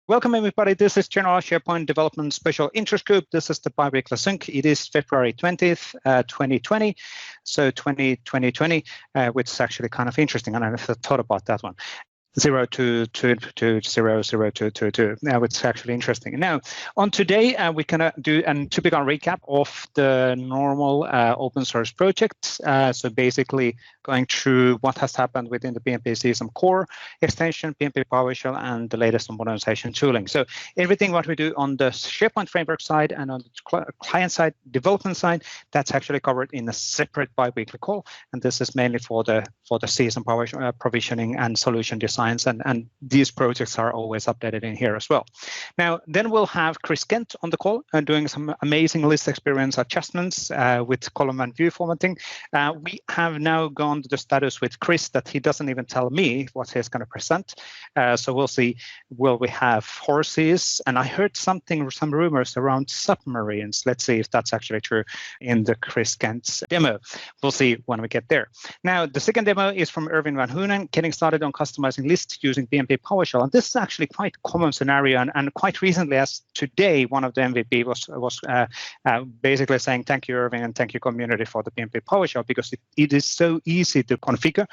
Welcome everybody, this is General SharePoint Development Special Interest Group. This is the bi-weekly sync. It is February 20th, 2020. So 2020, which is actually kind of interesting. I never thought about that one. 022200222. Now it's actually interesting. Now, on today, we're gonna do a typical recap of the normal open source projects. So basically going through what has happened within the PnP CSOM Core extension, PnP PowerShell, and the latest modernization tooling. So everything what we do on the SharePoint framework side and on the client side, development side, that's actually covered in a separate bi-weekly call. And this is mainly for the CSOM PowerShell provisioning and solution design. And these projects are always updated in here as well. Now, then we'll have Chris Kent on the call and doing some amazing list experience adjustments with column and view formatting. We have now gone to the status with Chris that he doesn't even tell me what he's going to present. So we'll see, will we have horses? And I heard some rumors around submarines. Let's see if that's actually true in the Chris Kent's demo. We'll see when we get there. Now, the second demo is from Erwin van Hunen, getting started on customizing lists using PnP PowerShell. And this is actually quite a common scenario. And quite recently, as today, one of the MVP was basically saying, thank you, Erwin, and thank you, community, for the PnP PowerShell, because it is so easy to configure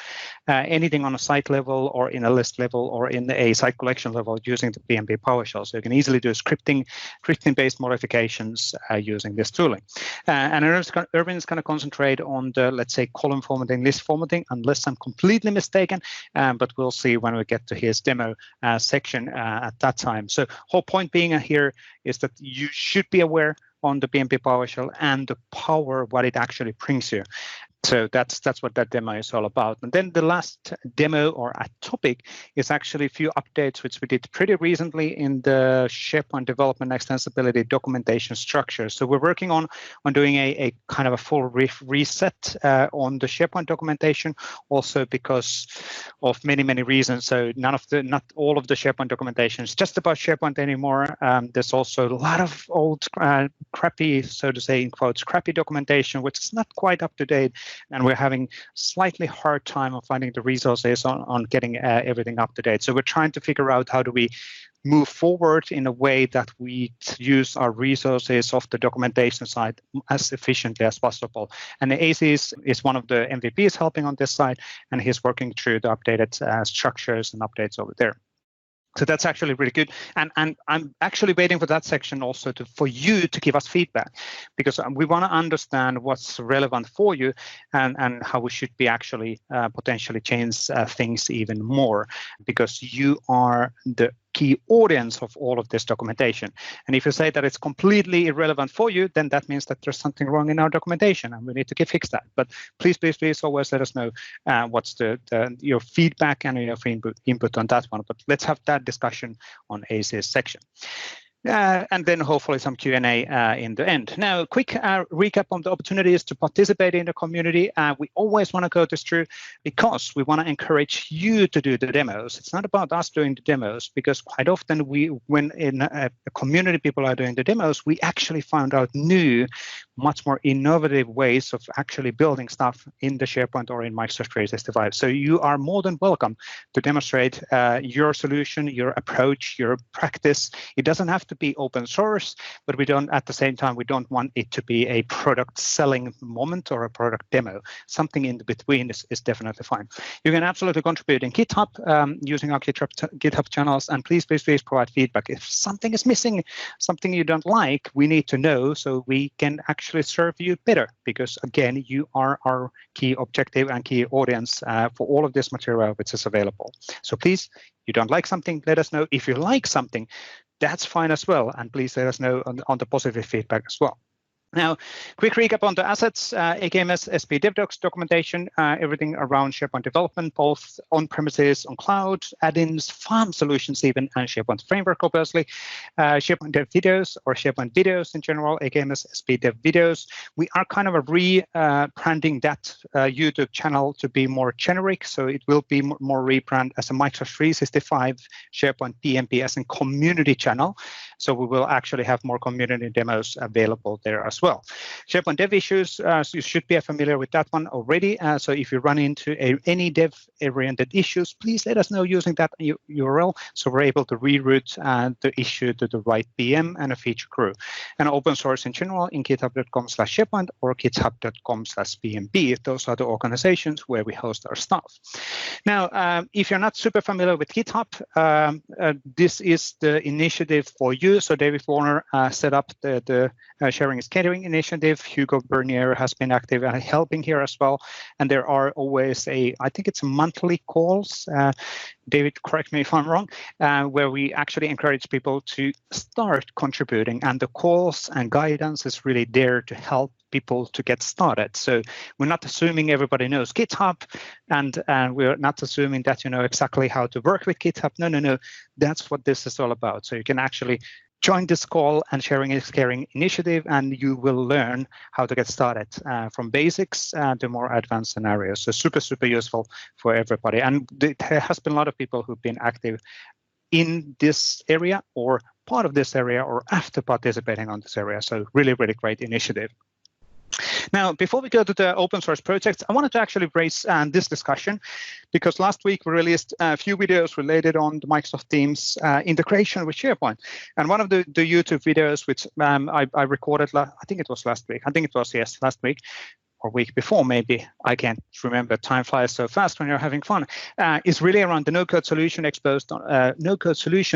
anything on a site level or in a list level or in a site collection level using the PnP PowerShell. So you can easily do scripting-based modifications using this tooling. And Erwin is going to concentrate on the, let's say, column formatting, list formatting, unless I'm completely mistaken, but we'll see when we get to his demo section at that time. So whole point being here is that you should be aware on the PnP PowerShell and the power, what it actually brings you. So that's what that demo is all about. And then the last demo or a topic is actually a few updates which we did pretty recently in the SharePoint development extensibility documentation structure. So we're working on doing a kind of a full reset on the SharePoint documentation, also because of many reasons. So not all of the SharePoint documentation is just about SharePoint anymore. There's also a lot of old crappy, so to say in quotes, crappy documentation, which is not quite up to date. And we're having slightly hard time of finding the resources on getting everything up to date. So we're trying to figure out how do we move forward in a way that we use our resources of the documentation side as efficiently as possible. And AC is one of the MVPs helping on this side, and he's working through the updated structures and updates over there. So that's actually really good. And I'm actually waiting for that section also for you to give us feedback, because we want to understand what's relevant for you and how we should be actually potentially change things even more, because you are the key audience of all of this documentation. And if you say that it's completely irrelevant for you, then that means that there's something wrong in our documentation and we need to fix that. But please always let us know what's your feedback and your input on that one. But let's have that discussion on AC's section. And then hopefully some Q&A in the end. Now, quick recap on the opportunities to participate in the community. We always want to go this through because we want to encourage you to do the demos. It's not about us doing the demos, because quite often when in a community people are doing the demos, we actually found out new, much more innovative ways of actually building stuff in the SharePoint or in Microsoft 365. So you are more than welcome to demonstrate your solution, your approach, your practice. It doesn't have to be open source, but at the same time, we don't want it to be a product selling moment or a product demo. Something in between is definitely fine. You can absolutely contribute in GitHub using our GitHub channels, and please provide feedback. If something is missing, something you don't like, we need to know so we can actually serve you better, because again, you are our key objective and key audience for all of this material which is available. So please, you don't like something, let us know. If you like something, that's fine as well. And please let us know on the positive feedback as well. Now, quick recap on the assets, AKMS, SP DevDocs documentation, everything around SharePoint development, both on-premises, on cloud, add-ins, farm solutions even, and SharePoint framework, obviously. SharePoint Dev videos or SharePoint videos in general, AKMS, SP Dev videos. We are kind of rebranding that YouTube channel to be more generic, so it will be more rebrand as a Microsoft 365 SharePoint PnP as a community channel. So we will actually have more community demos available there as well. well. SharePoint Dev issues, so you should be familiar with that one already. So if you run into any dev-oriented issues, please let us know using that URL so we're able to reroute the issue to the right PM and a feature crew. And open source in general in github.com/SharePoint or github.com/PnP. Those are the organizations where we host our stuff. Now, if you're not super familiar with GitHub, this is the initiative for you. So David Warner set up the sharing is caring initiative. Hugo Bernier has been active and helping here as well. And there are always I think it's monthly calls. David, correct me if I'm wrong, where we actually encourage people to start contributing. And the calls and guidance is really there to help people to get started. So we're not assuming everybody knows GitHub, and we're not assuming that you know exactly how to work with GitHub. No. That's what this is all about. So you can actually join this call and sharing is caring initiative, and you will learn how to get started from basics to more advanced scenarios. So super useful for everybody. And there has been a lot of people who've been active in this area or part of this area or after participating on this area. So really great initiative. Now, before we go to the open source projects, I wanted to actually raise this discussion because last week we released a few videos related on the Microsoft Teams integration with SharePoint. And one of the YouTube videos, which I recorded, I think it was last week. I think it was, yes, last week. Or week before, maybe, I can't remember, time flies so fast when you're having fun, is really around the no-code solution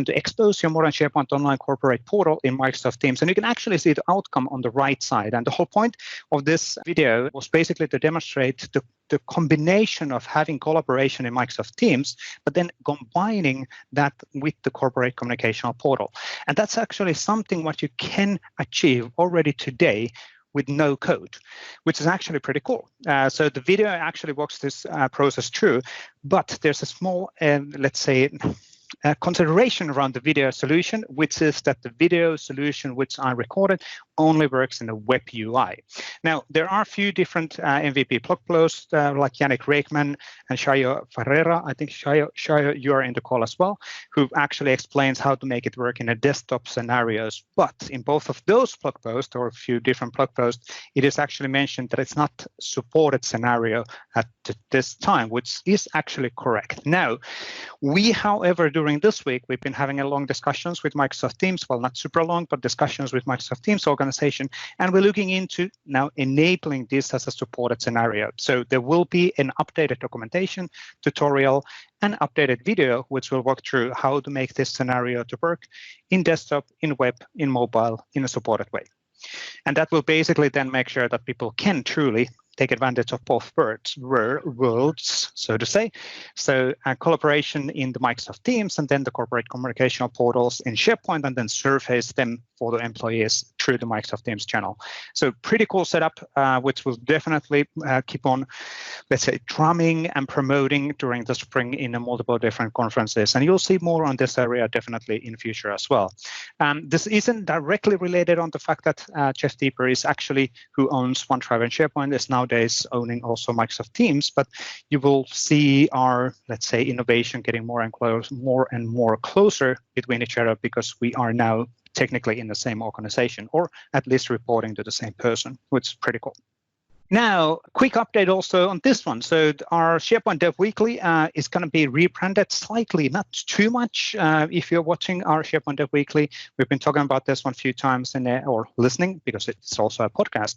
to expose your modern SharePoint online corporate portal in Microsoft Teams. And you can actually see the outcome on the right side. And the whole point of this video was basically to demonstrate the combination of having collaboration in Microsoft Teams, but then combining that with the corporate communicational portal. And that's actually something what you can achieve already today with no code, which is actually pretty cool. So the video actually walks this process through, but there's a small, let's say, consideration around the video solution, which is that the video solution which I recorded only works in the web UI. Now, there are a few different MVP blog posts like Yannick Reikman and Shayo Ferreira. I think Shayo, you are in the call as well, who actually explains how to make it work in a desktop scenarios. But in both of those blog posts, or a few different blog posts, it is actually mentioned that it's not supported scenario at this time, which is actually correct. Now, we, however, during this week, we've been having a long discussions with Microsoft Teams, well, not super long, but discussions with Microsoft Teams organization, and we're looking into now enabling this as a supported scenario. So there will be an updated documentation, tutorial, and updated video, which will walk through how to make this scenario to work in desktop, in web, in mobile, in a supported way. And that will basically then make sure that people can truly take advantage of both worlds, so to say. So collaboration in the Microsoft Teams and then the corporate communicational portals in SharePoint, and then surface them for the employees through the Microsoft Teams channel. So pretty cool setup, which will definitely keep on, let's say, drumming and promoting during the spring in multiple different conferences. And you'll see more on this area definitely in future as well. This isn't directly related on the fact that Jeff Deeper is actually, who owns OneDrive and SharePoint, is nowadays owning also Microsoft Teams, but you will see our, let's say, innovation getting more and more closer between each other, because we are now technically in the same organization, or at least reporting to the same person, which is pretty cool. Now, quick update also on this one. So our SharePoint Dev Weekly is going to be rebranded slightly, not too much. If you're watching our SharePoint Dev Weekly, we've been talking about this one a few times or listening, because it's also a podcast.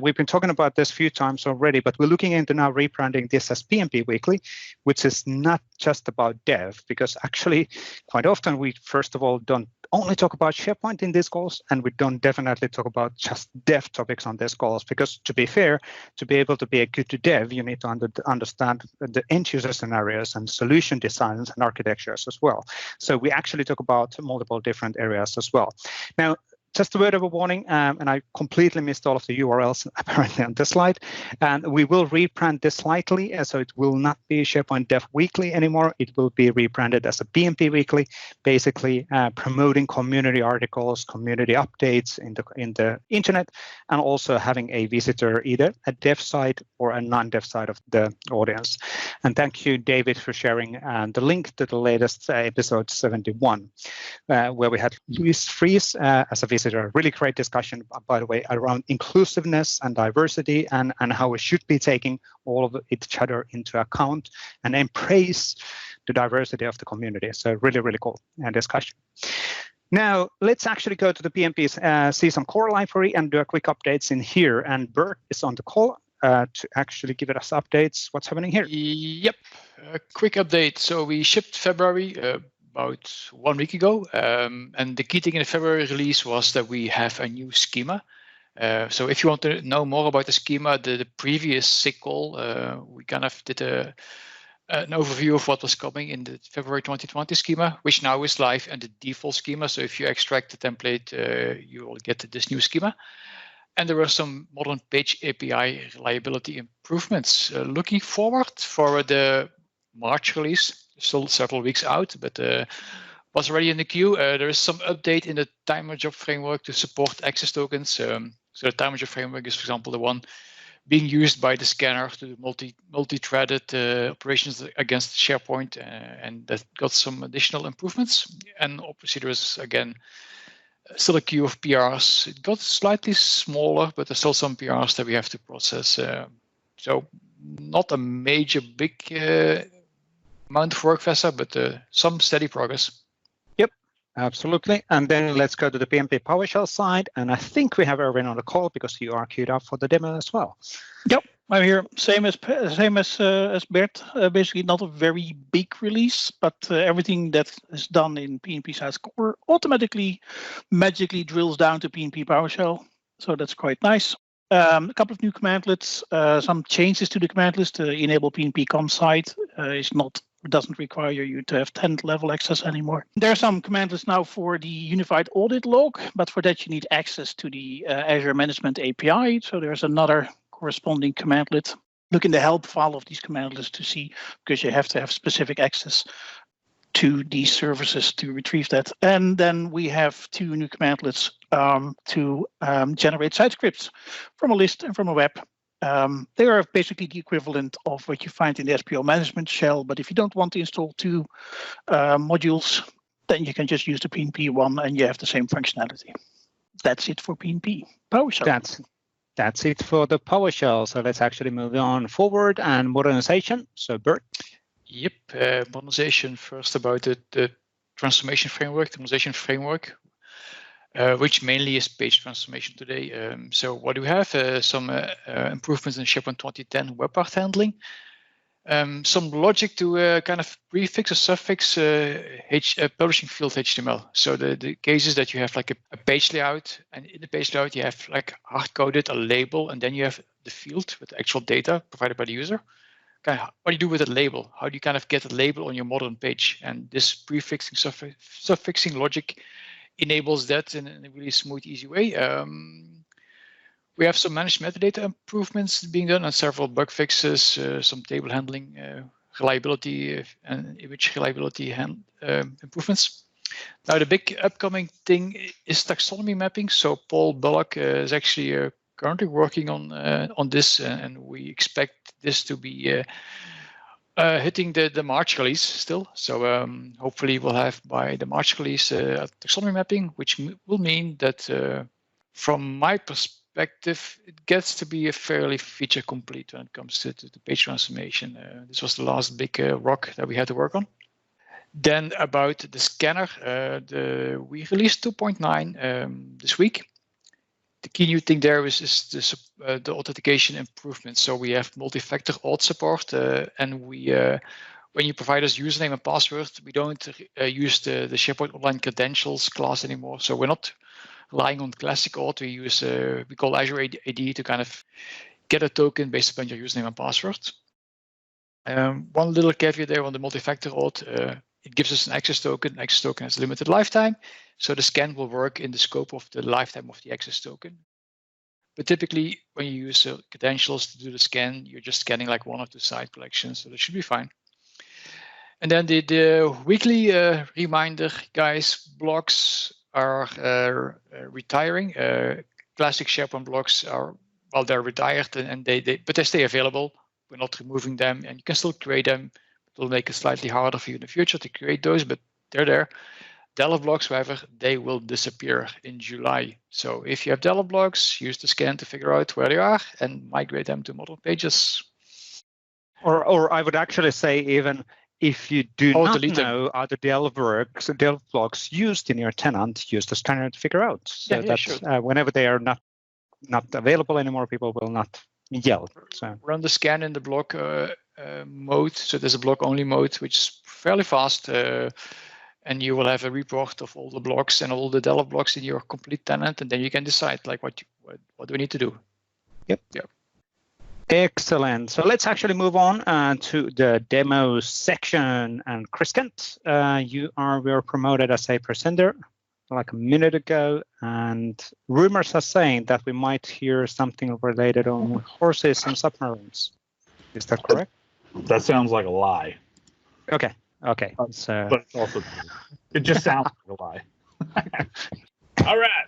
We've been talking about this a few times already, but we're looking into now rebranding this as PnP Weekly, which is not just about dev, because actually quite often we, first of all, don't only talk about SharePoint in these calls, and we don't definitely talk about just dev topics on these calls, because to be fair, to be able to be a good dev, you need to understand the end user scenarios and solution designs and architectures as well. So we actually talk about multiple different areas as well. Now, just a word of a warning, and I completely missed all of the URLs apparently on this slide. And we will rebrand this slightly, so it will not be SharePoint Dev Weekly anymore. It will be rebranded as a PnP Weekly, basically promoting community articles, community updates in the internet, and also having a visitor, either a dev side or a non-dev side of the audience. And thank you, David, for sharing the link to the latest episode 71, where we had Luis Fries as a visitor this is a really great discussion, by the way, around inclusiveness and diversity and how we should be taking all of each other into account and embrace the diversity of the community. So really, really cool discussion. Now, let's actually go to the PnP CSOM Core library and do a quick updates in here. And Bert is on the call to actually give us updates. What's happening here? Yep, a quick update. So we shipped February about 1 week ago. And the key thing in the February release was that we have a new schema. So if you want to know more about the schema, the previous SIG call, we kind of did an overview of what was coming in the February 2020 schema, which now is live and the default schema. So if you extract the template, you will get this new schema. And there were some modern page API reliability improvements. Looking forward for the March release, still several weeks out, but was already in the queue. There is some update in the timer job framework to support access tokens. So the timer job framework is, for example, the one being used by the scanner to multi-threaded operations against SharePoint, and that got some additional improvements. And obviously there is, again, still a queue of PRs. It got slightly smaller, but there's still some PRs that we have to process. So not a major big amount of work, Vesa, but some steady progress. Absolutely. And then let's go to the PnP PowerShell side. And I think we have Erwin on the call because you are queued up for the demo as well. Yep, I'm here. Same as Bert. Basically, not a very big release, but everything that is done in PnP CSOM Core automatically, magically drills down to PnP PowerShell. So that's quite nice. A couple of new commandlets, some changes to the command list to enable PnP ComSite doesn't require you to have 10th level access anymore. There are some commandlets now for the unified audit log, but for that you need access to the Azure Management API. So there's another corresponding commandlet. Look in the help file of these commandlets to see, because you have to have specific access to these services to retrieve that. And then we have 2 new commandlets to generate site scripts from a list and from a web. They are basically the equivalent of what you find in the SPO management shell. But if you don't want to install 2 modules, then you can just use the PnP one and you have the same functionality. That's it for PnP PowerShell. That's it for the PowerShell. So let's actually move on forward and modernization. So Bert. Yep, modernization. First about the transformation framework, which mainly is page transformation today. So what do we have? Some improvements in SharePoint 2010 web part handling. Some logic to kind of prefix or suffix publishing field HTML. So the cases that you have like a page layout, and in the page layout you have like hard-coded a label, and then you have the field with the actual data provided by the user. Kind of, what do you do with that label? How do you kind of get a label on your modern page? And this prefixing, suffixing logic enables that in a really smooth, easy way. We have some managed metadata improvements being done and several bug fixes, some table handling, reliability, and image reliability improvements. Now, the big upcoming thing is taxonomy mapping. So Paul Bullock is actually currently working on this, and we expect this to be hitting the March release still. So hopefully we'll have by the March release taxonomy mapping, which will mean that from my perspective, it gets to be a fairly feature complete when it comes to the page transformation. This was the last big rock that we had to work on. Then about the scanner, we released 2.9 this week. The key new thing there is the authentication improvements. So we have multi-factor auth support, and we when you provide us username and password, we don't use the SharePoint Online Credentials class anymore. So we're not relying on classic auth. We call Azure AD to kind of get a token based upon your username and password. One little caveat there on the multi-factor auth. It gives us an access token. Access token has limited lifetime, so the scan will work in the scope of the lifetime of the access token. But typically, when you use credentials to do the scan, you're just scanning like 1 or 2 site collections, so that should be fine. And then the weekly reminder, guys, blocks are retiring. Classic SharePoint blocks are, well, they're retired, but they stay available. We're not removing them, and you can still create them. It will make it slightly harder for you in the future to create those, but they're there. Delve blocks, however, they will disappear in July. So if you have Delve blocks, use the scan to figure out where they are and migrate them to model pages. Or I would actually say, even if you do not know other Delve blocks used in your tenant, use the scanner to figure out. So that whenever they are not available anymore, people will not yell. So run the scan in the block mode. So there's a block only mode, which is fairly fast. And you will have a report of all the blocks and all the Delve blocks in your complete tenant, and then you can decide like what do we need to do. Yep. Excellent. So let's actually move on to the demo section. And Chris Kent, we were promoted as a presenter like a minute ago, and rumors are saying that we might hear something related on horses and submarines. Is that correct? That sounds like a lie. Okay. So, but it's also, it just sounds like a lie. All right.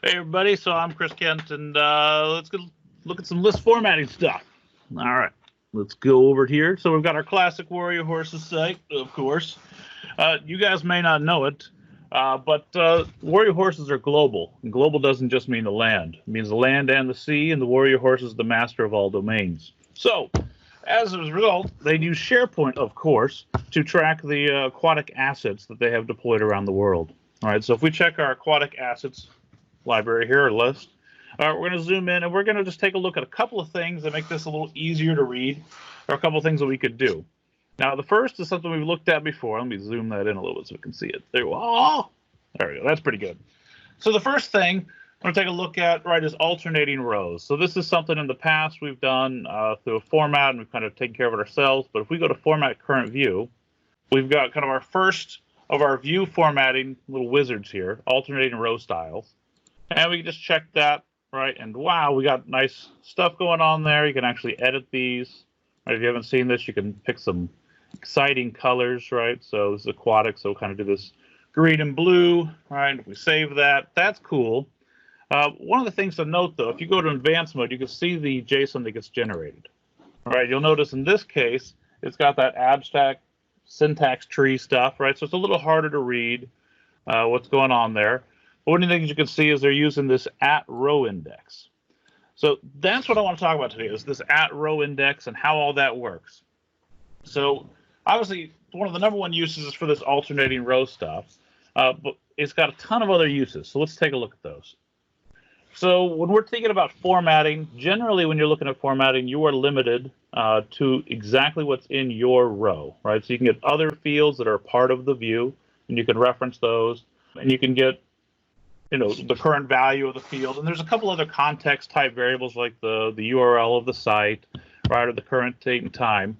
Hey, everybody. So I'm Chris Kent, and let's go look at some list formatting stuff. All right. Let's go over here. So we've got our classic Warrior Horses site, of course. You guys may not know it, but Warrior Horses are global. And global doesn't just mean the land. It means the land and the sea, and the Warrior Horse is the master of all domains. So as a result, they use SharePoint, of course, to track the aquatic assets that they have deployed around the world. All right, so if we check our aquatic assets library here, or list, we're going to zoom in, and we're going to just take a look at a couple of things that make this a little easier to read, or a couple of things that we could do. Now, the first is something we've looked at before. Let me zoom that in a little bit so we can see it. There we go. That's pretty good. So the first thing I'm going to take a look at, right, is alternating rows. So this is something in the past we've done through a format, and we've kind of taken care of it ourselves. But if we go to Format Current View, we've got kind of our first of our view formatting little wizards here, alternating row styles. And we can just check that, right? And wow, we got nice stuff going on there. You can actually edit these. Right? If you haven't seen this, you can pick some exciting colors, right? So this is aquatic, so we'll kind of do this green and blue, right? If we save that, that's cool. One of the things to note, though, if you go to advanced mode, you can see the JSON that gets generated. All right, you'll notice in this case, it's got that abstract syntax tree stuff, right? So it's a little harder to read what's going on there. But one of the things you can see is they're using this @row index. So that's what I want to talk about today, is this @row index and how all that works. So obviously, one of the #1 uses is for this alternating row stuff, but it's got a ton of other uses. So let's take a look at those. So when we're thinking about formatting, generally when you're looking at formatting, you are limited to exactly what's in your row, right? So you can get other fields that are part of the view, and you can reference those, and you can get, the current value of the field. And there's a couple other context type variables like the URL of the site, right, or the current date and time.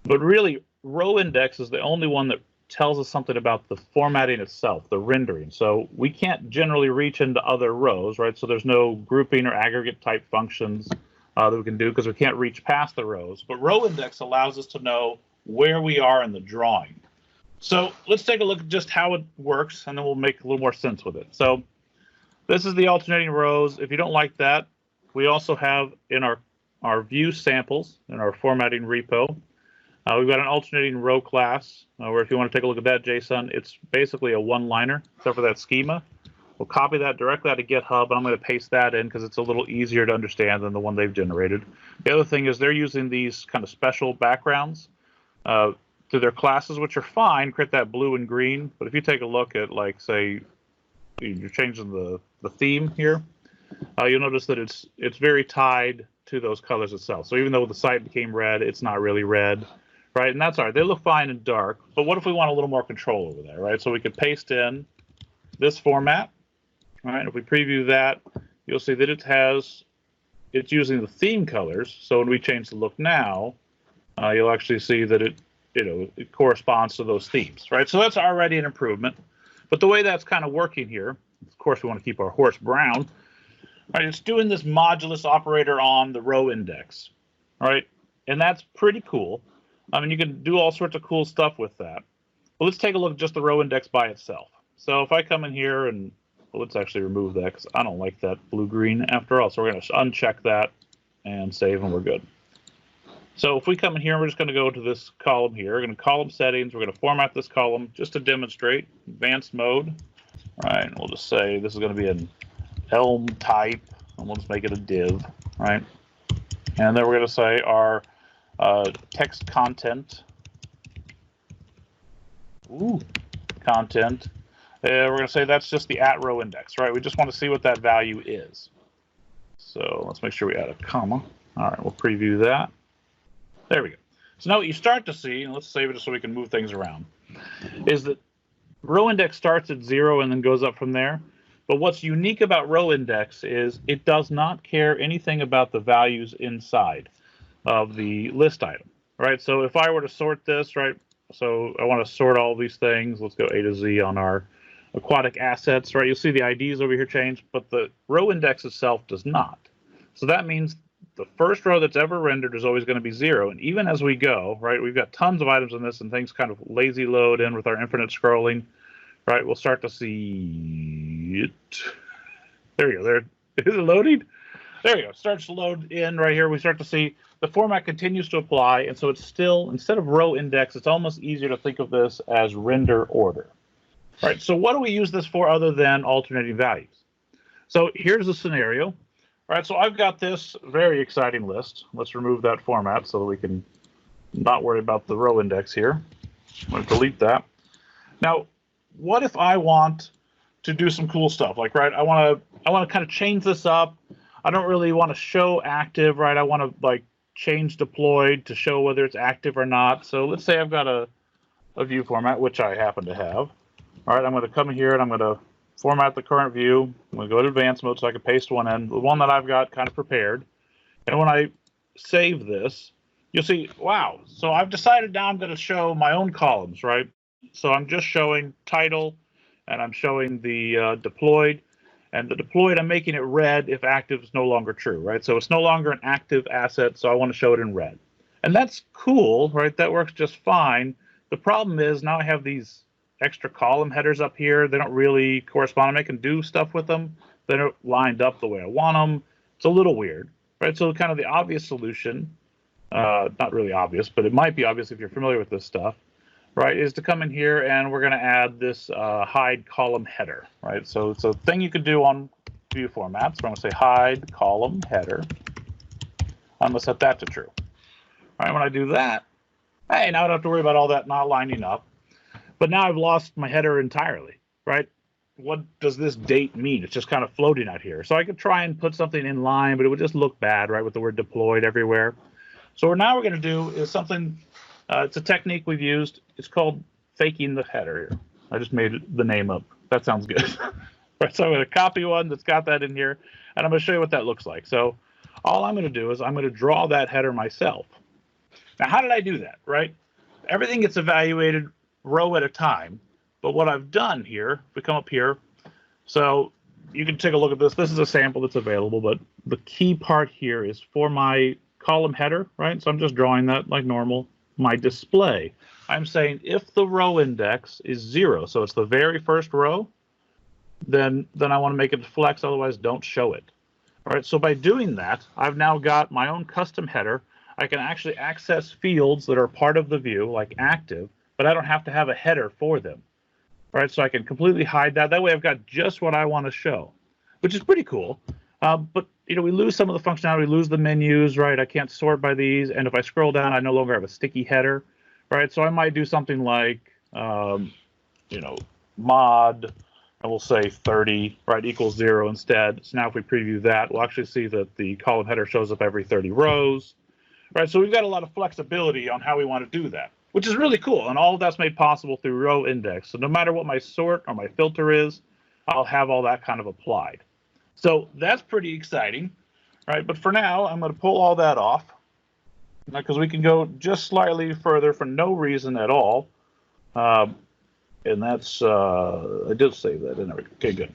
But really, row index is the only one that tells us something about the formatting itself, the rendering. So we can't generally reach into other rows, right? So there's no grouping or aggregate type functions that we can do because we can't reach past the rows. But row index allows us to know where we are in the drawing. So let's take a look at just how it works, and then we'll make a little more sense with it. So this is the alternating rows. If you don't like that, we also have in our view samples in our formatting repo, we've got an alternating row class where if you want to take a look at that JSON, it's basically a one-liner except for that schema. We'll copy that directly out of GitHub, and I'm going to paste that in because it's a little easier to understand than the one they've generated. The other thing is they're using these kind of special backgrounds to their classes, which are fine, create that blue and green. But if you take a look at, like, say, you're changing the theme here, you'll notice that it's very tied to those colors itself. So even though the site became red, it's not really red. Right, and that's all right. They look fine in dark, but what if we want a little more control over there, right? So we could paste in this format, right? If we preview that, you'll see that it's using the theme colors. So when we change the look now, you'll actually see that it corresponds to those themes, right? So that's already an improvement. But the way that's kind of working here, of course, we want to keep our horse brown, right? It's doing this modulus operator on the row index, right? And that's pretty cool. I mean, you can do all sorts of cool stuff with that. But let's take a look at just the row index by itself. So if I come in here and let's actually remove that because I don't like that blue-green after all. So we're going to uncheck that and save, and we're good. So if we come in here, we're just going to go to this column here. We're going to column settings. We're going to format this column just to demonstrate advanced mode. Right, and we'll just say this is going to be an Elm type, and we'll just make it a div, right? And then we're going to say our text content. Content. We're going to say that's just the @row index, right? We just want to see what that value is. So let's make sure we add a comma. All right, we'll preview that. There we go. So now what you start to see, and let's save it just so we can move things around, is that row index starts at 0 and then goes up from there. But what's unique about row index is it does not care anything about the values inside of the list item, right? So if I were to sort this, right, so I want to sort all these things. Let's go A to Z on our aquatic assets, right? You'll see the IDs over here change, but the row index itself does not. So that means the first row that's ever rendered is always going to be 0. And even as we go, right, we've got tons of items in this and things kind of lazy load in with our infinite scrolling, right? We'll start to see it. There we go. There, is it loading? There we go. It starts to load in right here. We start to see the format continues to apply. And so it's still, instead of row index, it's almost easier to think of this as render order. Right. So what do we use this for other than alternating values? So here's a scenario. All right. So I've got this very exciting list. Let's remove that format so that we can not worry about the row index here. I'm going to delete that. Now, what if I want to do some cool stuff? Like, right, I want to kind of change this up. I don't really want to show active, right? I want to like change deployed to show whether it's active or not. So let's say I've got a view format, which I happen to have. All right, I'm going to come in here and I'm going to format the current view. I'm going to go to advanced mode so I can paste one in, the one that I've got kind of prepared. And when I save this, you'll see, wow. So I've decided now I'm going to show my own columns, right? So I'm just showing title and I'm showing the deployed. And the deployed, I'm making it red if active is no longer true, right? So it's no longer an active asset, so I want to show it in red. And that's cool, right? That works just fine. The problem is now I have these extra column headers up here. They don't really correspond. I can do stuff with them. They're not lined up the way I want them. It's a little weird, right? So kind of the obvious solution, not really obvious, but it might be obvious if you're familiar with this stuff, right, is to come in here and we're going to add this hide column header, right? So it's a thing you could do on view formats. So I'm going to say hide column header. I'm going to set that to true. All right, when I do that, hey, now I don't have to worry about all that not lining up. But now I've lost my header entirely, right? What does this date mean? It's just kind of floating out here. So I could try and put something in line, but it would just look bad, right, with the word deployed everywhere. So what now we're going to do is something, it's a technique we've used. It's called faking the header here. I just made the name up. That sounds good. Right, so I'm going to copy one that's got that in here, and I'm going to show you what that looks like. So all I'm going to do is I'm going to draw that header myself. Now, how did I do that, right? Everything gets evaluated row at a time. But what I've done here, if we come up here, so you can take a look at this. This is a sample that's available, but the key part here is for my column header, right? So I'm just drawing that like normal. My display, I'm saying if the row index is 0, so it's the very first row, then I want to make it flex, otherwise don't show it. All right, so by doing that, I've now got my own custom header. I can actually access fields that are part of the view, like active, but I don't have to have a header for them. All right, so I can completely hide that. That way I've got just what I want to show, which is pretty cool. But you know, we lose some of the functionality, we lose the menus, right? I can't sort by these, and if I scroll down, I no longer have a sticky header, right? So I might do something like, you know, mod, and we'll say 30, right, equals 0 instead. So now if we preview that, we'll actually see that the column header shows up every 30 rows, right? So we've got a lot of flexibility on how we want to do that, which is really cool. And all of that's made possible through row index. So no matter what my sort or my filter is, I'll have all that kind of applied. So that's pretty exciting, right? But for now, I'm going to pull all that off because we can go just slightly further for no reason at all. And that's, I did save that, didn't I? Okay, good.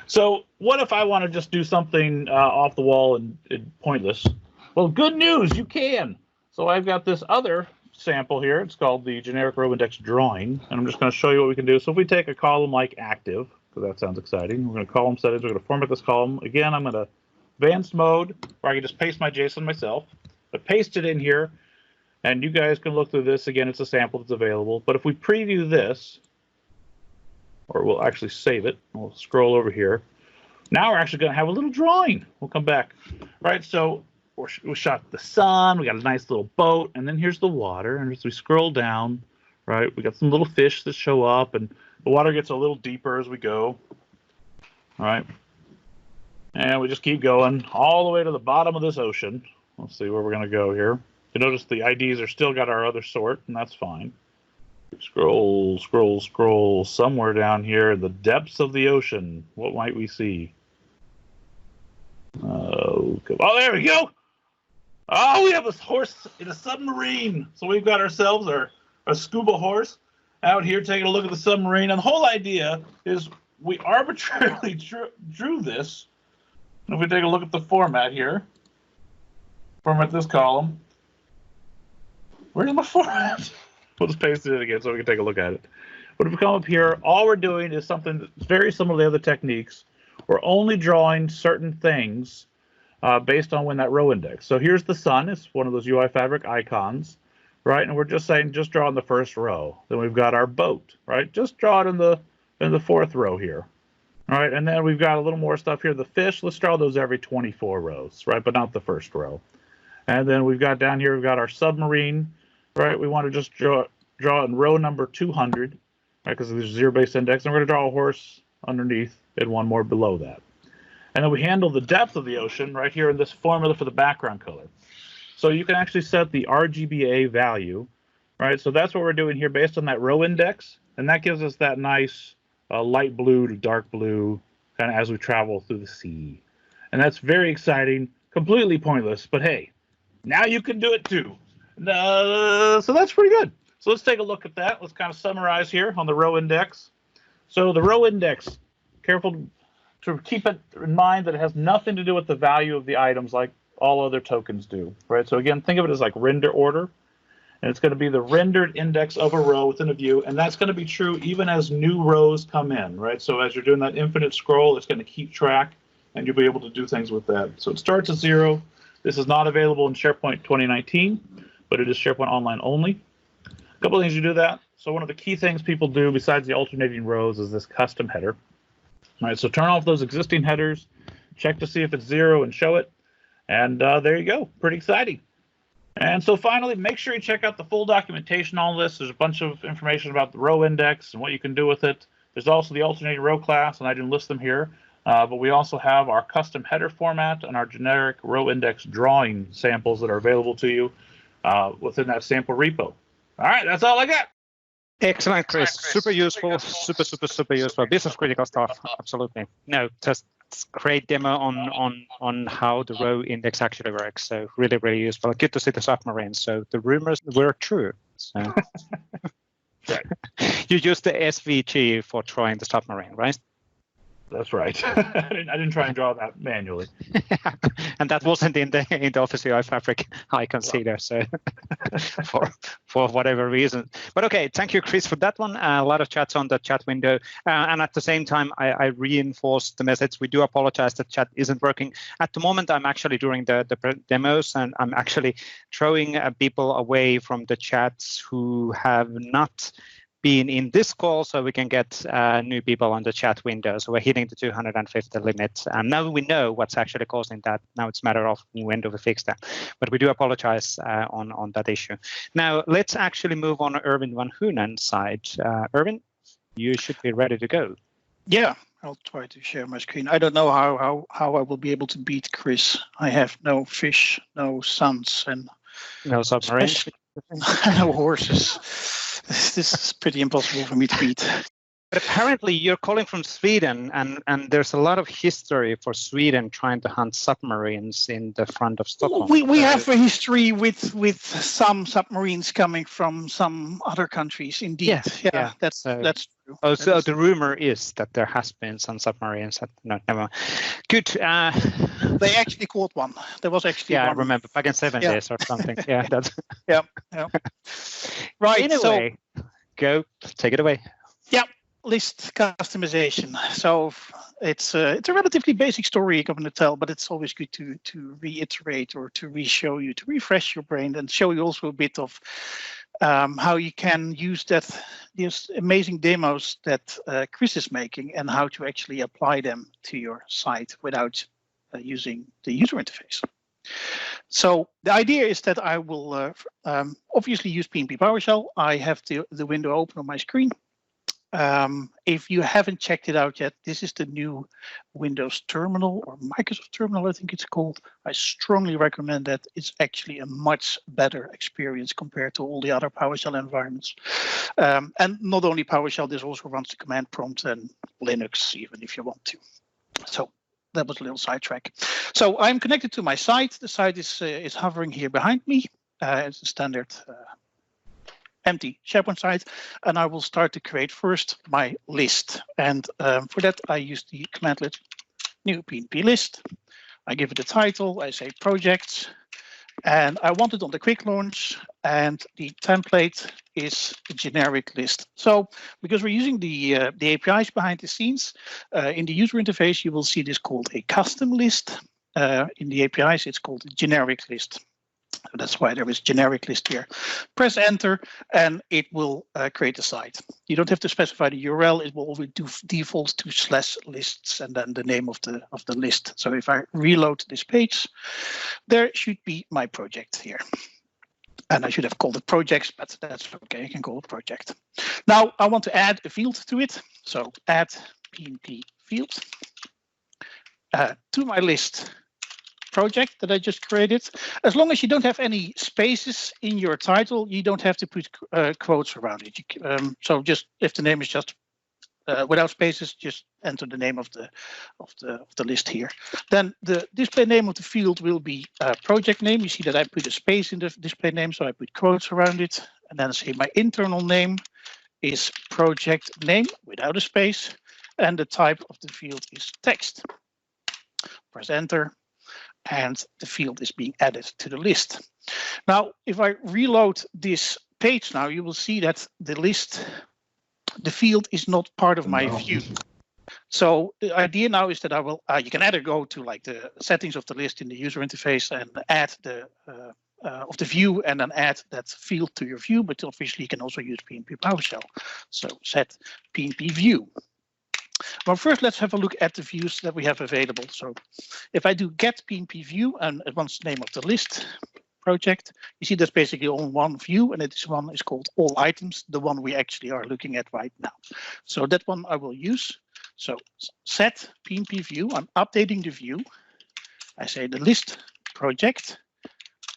So what if I want to just do something off the wall and pointless? Well, good news, you can. So I've got this other sample here. It's called the generic row index drawing. And I'm just going to show you what we can do. So if we take a column like active, because that sounds exciting, we're going to column settings. We're going to format this column. Again, I'm going to advanced mode, where I can just paste my JSON myself. But paste it in here. And you guys can look through this. Again, it's a sample that's available. But if we preview this, or we'll actually save it, we'll scroll over here. Now we're actually going to have a little drawing. We'll come back. Right, so we shot the sun. We got a nice little boat. And then here's the water. And as we scroll down, right, we got some little fish that show up. And the water gets a little deeper as we go. All right. And we just keep going all the way to the bottom of this ocean. Let's see where we're going to go here. You notice the IDs are still got our other sort, and that's fine. Scroll, scroll, scroll. Somewhere down here in the depths of the ocean, what might we see? Oh, there we go. Oh, we have a horse in a submarine. So we've got ourselves our scuba horse out here taking a look at the submarine. And the whole idea is we arbitrarily drew this. If we take a look at the format here, format this column. Where's my format? We'll just paste it in again so we can take a look at it. But if we come up here, all we're doing is something that's very similar to the other techniques. We're only drawing certain things based on when that row index. So here's the sun. It's one of those UI Fabric icons, right? And we're just saying, just draw in the first row. Then we've got our boat, right? Just draw it in the fourth row here. All right, and then we've got a little more stuff here. The fish, let's draw those every 24 rows, right? But not the first row. And then we've got down here, we've got our submarine, right? We want to just draw in row number 200, right? Because there's a zero-based index. And we're going to draw a horse underneath and one more below that. And then we handle the depth of the ocean right here in this formula for the background color. So you can actually set the RGBA value, right? So that's what we're doing here based on that row index. And that gives us that nice light blue to dark blue kind of as we travel through the sea. And that's very exciting, completely pointless, but hey, now you can do it too. So that's pretty good. So let's take a look at that. Let's kind of summarize here on the row index. So the row index, careful to keep it in mind that it has nothing to do with the value of the items like all other tokens do, right? So again, think of it as like render order. And it's going to be the rendered index of a row within a view. And that's going to be true even as new rows come in, right? So as you're doing that infinite scroll, it's going to keep track and you'll be able to do things with that. So it starts at 0. This is not available in SharePoint 2019, but it is SharePoint Online only. A couple of things you do that. So one of the key things people do besides the alternating rows is this custom header. All right, so turn off those existing headers, check to see if it's 0 and show it. And there you go. Pretty exciting. And so finally, make sure you check out the full documentation on this. There's a bunch of information about the row index and what you can do with it. There's also the alternating row class, and I didn't list them here. But we also have our custom header format and our generic row index drawing samples that are available to you within that sample repo. All right, that's all I got. Excellent, Chris. Super useful, super useful. Business critical stuff. Absolutely. No, just great demo on how the row index actually works. So really useful. Good to see the submarine. So the rumors were true. So right. You used the SVG for drawing the submarine, right? That's right. I didn't try and draw that manually. And that wasn't in the Office UI Fabric icons either, so for whatever reason. But okay, thank you, Chris, for that one. A lot of chats on the chat window. And at the same time, I reinforced the message. We do apologize that chat isn't working. At the moment, I'm actually doing the demos, and I'm actually throwing people away from the chats who have not been in this call, so we can get new people on the chat window. So we're hitting the 250 limit. And now we know what's actually causing that. Now it's a matter of when do we fix that. But we do apologize on that issue. Now let's actually move on to Erwin van Hunen's side. Erwin, you should be ready to go. Yeah, I'll try to share my screen. I don't know how I will be able to beat Chris. I have no fish, no suns, and no submarines, no horses. This is pretty impossible for me to beat. But apparently you're calling from Sweden, and there's a lot of history for Sweden trying to hunt submarines in the front of Stockholm. We have a history with some submarines coming from some other countries, indeed. Yes, yeah, that's true. Oh, so the rumor is that there has been some submarines. No, never mind. Good. They actually caught one. There was actually one. I remember back in 70s or something. Yeah, that's. Yeah. Right. Anyway, go take it away. Yeah. List customization. So it's a relatively basic story I'm going to tell, but it's always good to reiterate or to re-show you, to refresh your brain, and show you also a bit of how you can use these amazing demos that Chris is making, and how to actually apply them to your site without using the user interface. So the idea is that I will obviously use PnP PowerShell. I have the window open on my screen. If you haven't checked it out yet, this is the new Windows Terminal, or Microsoft Terminal, I think it's called. I strongly recommend that. It's actually a much better experience compared to all the other PowerShell environments. And not only PowerShell, this also runs the command prompt and Linux, even if you want to. So that was a little sidetrack. So I'm connected to my site. The site is hovering here behind me. It's a standard empty SharePoint site, and I will start to create first my list. And for that, I use the commandlet new PnP list. I give it a title. I say projects, and I want it on the quick launch. And the template is a generic list. So because we're using the APIs behind the scenes, in the user interface, you will see this called a custom list. In the APIs, it's called a generic list. So that's why there is generic list here. Press enter and it will create a site. You don't have to specify the URL. It will always default to /lists and then the name of the list. So if I reload this page, there should be my project here. And I should have called it projects, but that's okay. I can call it project. Now I want to add a field to it. So add PnP field to my list project that I just created. As long as you don't have any spaces in your title, you don't have to put quotes around it. So just if the name is just without spaces, just enter the name of the list here. Then the display name of the field will be project name. You see that I put a space in the display name, so I put quotes around it. And then say my internal name is project name without a space, and the type of the field is text. Press enter. And the field is being added to the list. Now, if I reload this page now, you will see that the field is not part of my view. So the idea now is that I will, you can either go to like the settings of the list in the user interface and add the of the view and then add that field to your view, but obviously you can also use PnP PowerShell. So set PnP view. Well, first, let's have a look at the views that we have available. So if I do get PnP view and it wants the name of the list project, you see that's basically on one view, and this one is called all items, the one we actually are looking at right now. So that one I will use. So set PnP view, I'm updating the view. I say the list project,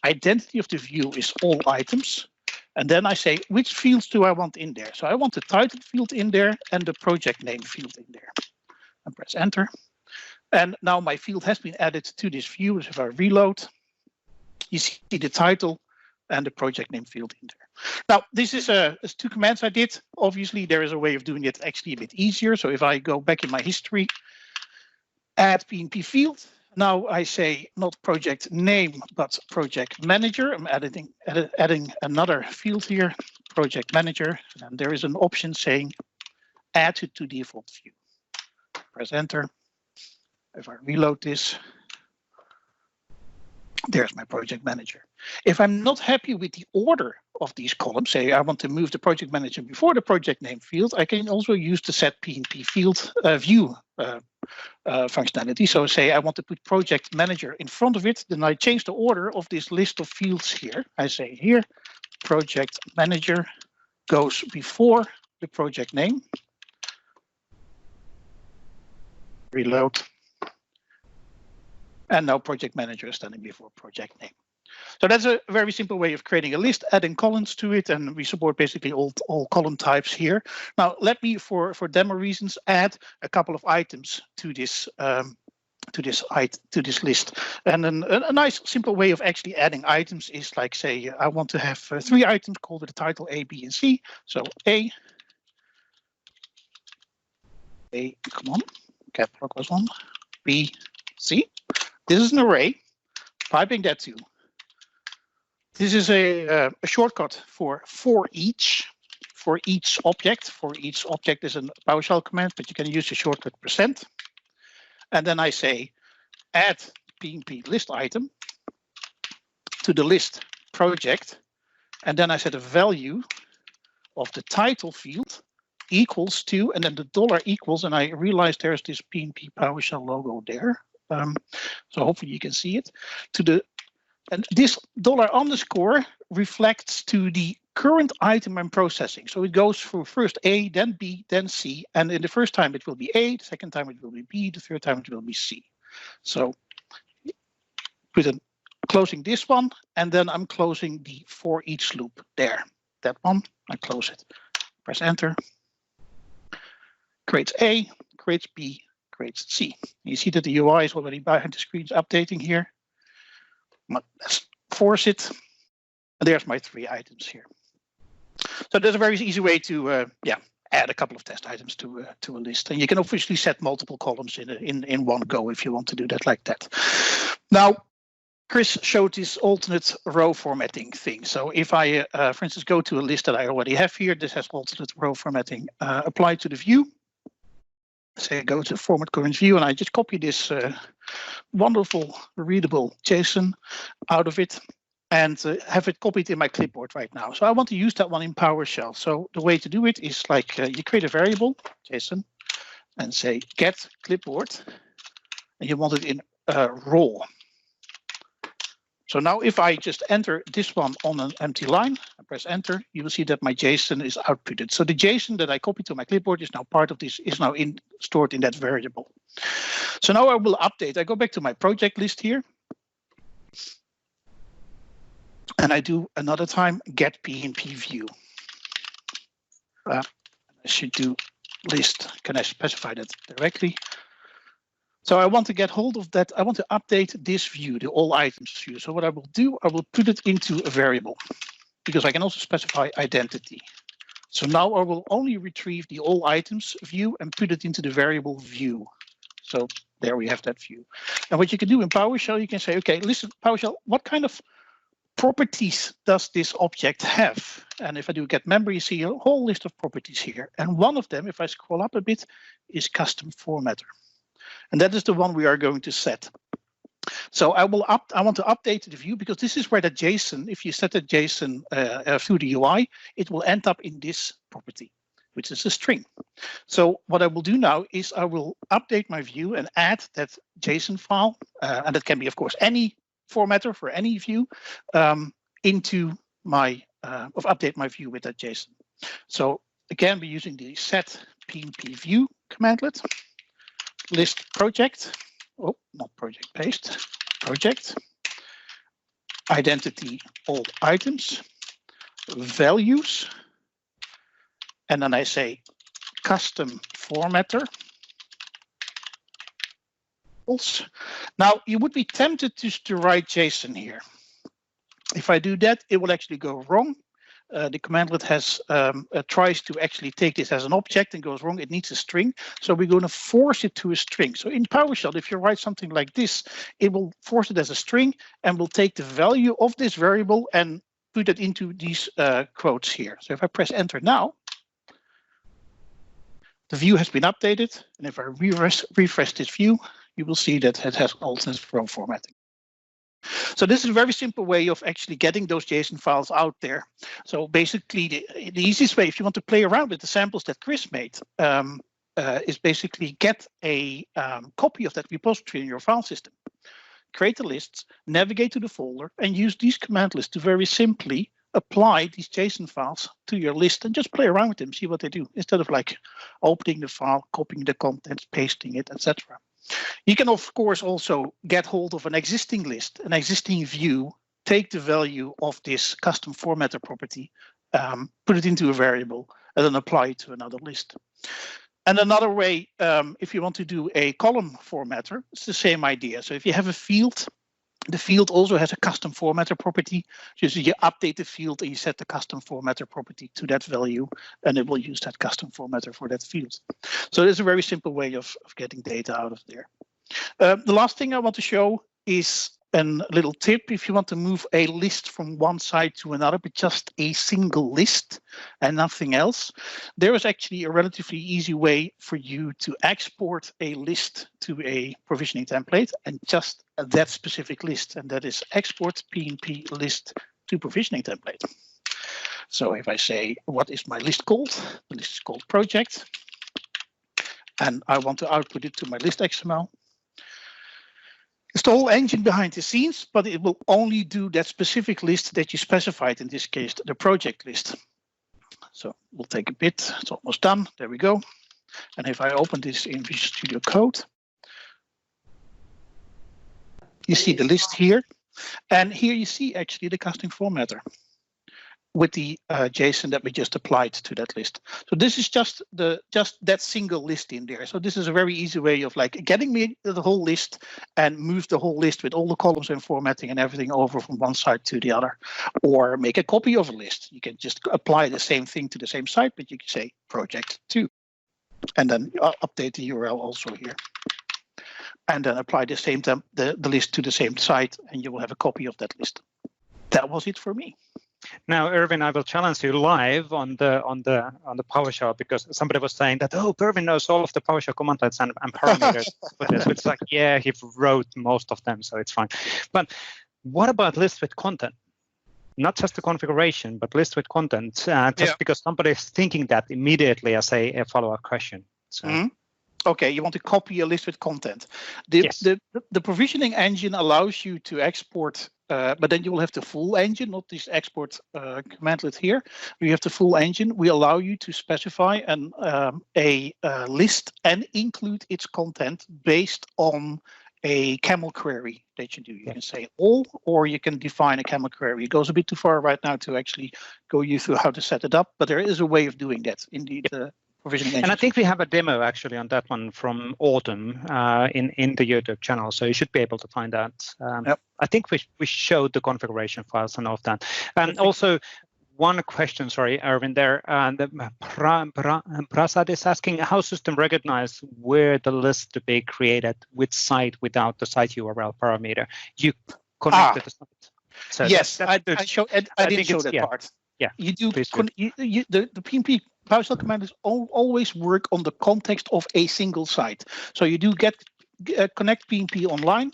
identity of the view is all items. And then I say, which fields do I want in there? So I want the title field in there and the project name field in there. And press enter. And now my field has been added to this view. So if I reload, you see the title and the project name field in there. Now, this is two commands I did. Obviously, there is a way of doing it actually a bit easier. So if I go back in my history, add PnP field. Now I say not project name, but project manager. I'm adding another field here, project manager. And there is an option saying add to default view. Press enter. If I reload this, there's my project manager. If I'm not happy with the order of these columns, say I want to move the project manager before the project name field, I can also use the set PnP field view functionality. So say I want to put project manager in front of it, then I change the order of this list of fields here. I say here, project manager goes before the project name. Reload. And now project manager is standing before project name. So that's a very simple way of creating a list, adding columns to it, and we support basically all column types here. Now let me, for demo reasons, add a couple of items to this list. And a nice simple way of actually adding items is like, say, I want to have 3 items called with the title A, B, and C. So A, come on, cap lock was on, B, C. This is an array, piping that to. This is a shortcut for each object. For each object is a PowerShell command, but you can use the shortcut %. And then I say add PnP list item to the list project. And then I set a value of the title field equals to, and then the dollar equals, and I realized there's this PnP PowerShell logo there. So hopefully you can see it. And this $_ reflects to the current item I'm processing. So it goes through first A, then B, then C. And in the first time it will be A, the second time it will be B, the third time it will be C. So closing this one, and then I'm closing the for each loop there. That one, I close it. Press enter. Creates A, creates B, creates C. You see that the UI is already behind the screen updating here. Let's force it. And there's my 3 items here. So there's a very easy way to add a couple of test items to a list. And you can obviously set multiple columns in one go if you want to do that like that. Now, Chris showed this alternate row formatting thing. So if I, for instance, go to a list that I already have here, this has alternate row formatting applied to the view. Say go to format current view, and I just copy this wonderful readable JSON out of it and have it copied in my clipboard right now. So I want to use that one in PowerShell. So the way to do it is like you create a variable JSON and say get clipboard, and you want it in raw. So now if I just enter this one on an empty line, I press enter, you will see that my JSON is outputted. So the JSON that I copied to my clipboard is now part of this, is now stored in that variable. So now I will update. I go back to my project list here. And I do another time get PnP view. I should do list. Can I specify that directly? So I want to get hold of that. I want to update this view, the all items view. So what I will do, I will put it into a variable because I can also specify identity. So now I will only retrieve the all items view and put it into the variable view. So there we have that view. And what you can do in PowerShell, you can say, okay, listen, PowerShell, what kind of properties does this object have? And if I do get member, you see a whole list of properties here. And one of them, if I scroll up a bit, is custom formatter. And that is the one we are going to set. So I want to update the view because this is where the JSON, if you set the JSON through the UI, it will end up in this property, which is a string. So what I will do now is I will update my view and add that JSON file, and that can be, of course, any formatter for any view, into my, update my view with that JSON. So again, we're using the set PnP view commandlet. List project, oh, not project paste, project, identity, all items, values, and then I say custom formatter. Now you would be tempted to write JSON here. If I do that, it will actually go wrong. The commandlet has tries to actually take this as an object and goes wrong. It needs a string, so we're going to force it to a string. So in PowerShell, if you write something like this, it will force it as a string and will take the value of this variable and put it into these quotes here. So if I press enter now, the view has been updated, and if I refresh this view, you will see that it has alternate row formatting. So this is a very simple way of actually getting those JSON files out there. So basically, the easiest way, if you want to play around with the samples that Chris made, is basically get a copy of that repository in your file system. Create the lists, navigate to the folder, and use these command lists to very simply apply these JSON files to your list and just play around with them, see what they do, instead of like opening the file, copying the contents, pasting it, etc. You can, of course, also get hold of an existing list, an existing view, take the value of this custom formatter property, put it into a variable, and then apply it to another list. And another way, if you want to do a column formatter, it's the same idea. So if you have a field, the field also has a custom formatter property. So you update the field and you set the custom formatter property to that value, and it will use that custom formatter for that field. So it's a very simple way of getting data out of there. The last thing I want to show is a little tip if you want to move a list from one side to another, but just a single list and nothing else. There is actually a relatively easy way for you to export a list to a provisioning template and just that specific list, and that is export PnP list to provisioning template. So if I say, what is my list called? The list is called project, and I want to output it to my list XML. It's the whole engine behind the scenes, but it will only do that specific list that you specified, in this case, the project list. So we'll take a bit, it's almost done, there we go. And if I open this in Visual Studio Code, you see the list here. And here you see actually the custom formatter with the JSON that we just applied to that list. So this is just that single list in there. So this is a very easy way of like getting me the whole list and move the whole list with all the columns and formatting and everything over from one side to the other, or make a copy of a list. You can just apply the same thing to the same site, but you can say project 2, and then update the URL also here. And then apply the same the list to the same site, and you will have a copy of that list. That was it for me. Now, Erwin, I will challenge you live on the PowerShell, because somebody was saying that, oh, Erwin knows all of the PowerShell command lines and parameters for this. It's like, yeah, he wrote most of them, so it's fine. But what about list with content? Not just the configuration, but list with content. Because somebody is thinking that immediately as a follow-up question. So. Okay, you want to copy a list with content. The provisioning engine allows you to export, but then you will have the full engine, not this export commandlet here. You have the full engine. We allow you to specify a list and include its content based on a camel query that you do. You can say all, or you can define a camel query. It goes a bit too far right now to actually go you through how to set it up, but there is a way of doing that. Indeed. And I think we have a demo actually on that one from autumn in the YouTube channel, so you should be able to find that. I think we showed the configuration files and all of that. And also, one question, sorry, Erwin, there. Prasad is asking how system recognize where the list to be created with site without the site URL parameter. You connected the site. So yes, I didn't show that part. Yeah, you do. The PnP PowerShell commands always work on the context of a single site. So you do connect PnP online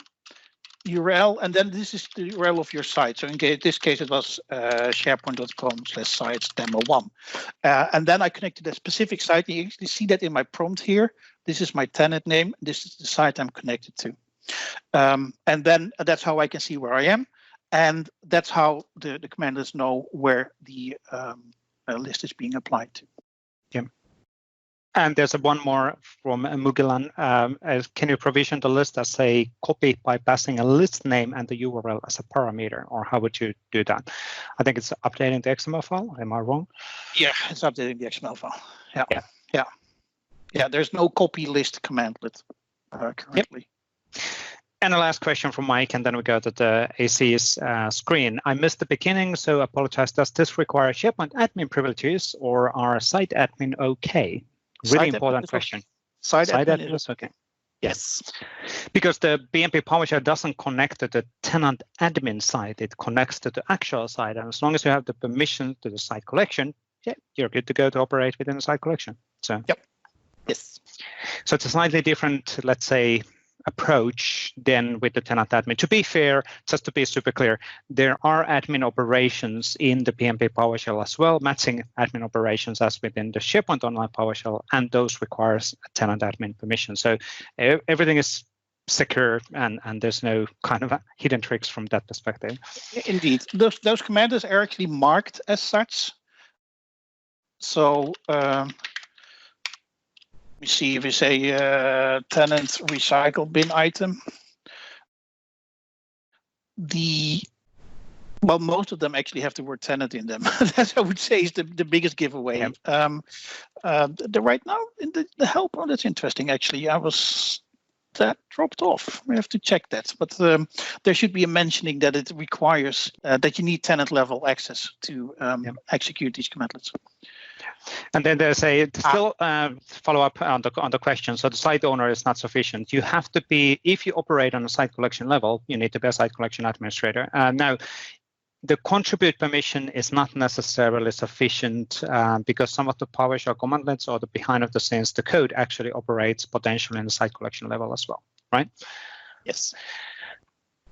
URL, and then this is the URL of your site. So in this case, it was sharepoint.com/sites demo1. And then I connected a specific site. You actually see that in my prompt here. This is my tenant name. This is the site I'm connected to. And then that's how I can see where I am. And that's how the commanders know where the list is being applied to. Yeah. And there's one more from Mugilan. Can you provision the list as a copy by passing a list name and the URL as a parameter, or how would you do that? I think it's updating the XML file. Am I wrong? Yeah, it's updating the XML file. Yeah. There's no copy list commandlet currently. Yep. And the last question from Mike, and then we go to the AC's screen. I missed the beginning, so apologize. Does this require SharePoint admin privileges, or are site admin okay? Really important question. Site admin is okay. Yes. Because the PnP PowerShell doesn't connect to the tenant admin site. It connects to the actual site. And as long as you have the permission to the site collection, you're good to go to operate within the site collection. So. Yep. Yes. So it's a slightly different, let's say, approach than with the tenant admin. To be fair, just to be super clear, there are admin operations in the PnP PowerShell as well, matching admin operations as within the SharePoint Online PowerShell, and those requires a tenant admin permission. So everything is secure, and there's no kind of hidden tricks from that perspective. Indeed, those commanders are actually marked as such. So we see if we say tenant recycle bin item, most of them actually have the word tenant in them. That I would say is the biggest giveaway. Yep. Right now in the help, that's interesting. Actually, that dropped off. We have to check that, but there should be a mentioning that it requires that you need tenant level access to execute these commandlets. And then there's a still follow up on the question. So the site owner is not sufficient. You have to be, if you operate on a site collection level, you need to be a site collection administrator. Now, the contribute permission is not necessarily sufficient because some of the PowerShell commandlets or the behind of the scenes, the code actually operates potentially in the site collection level as well, right? Yes.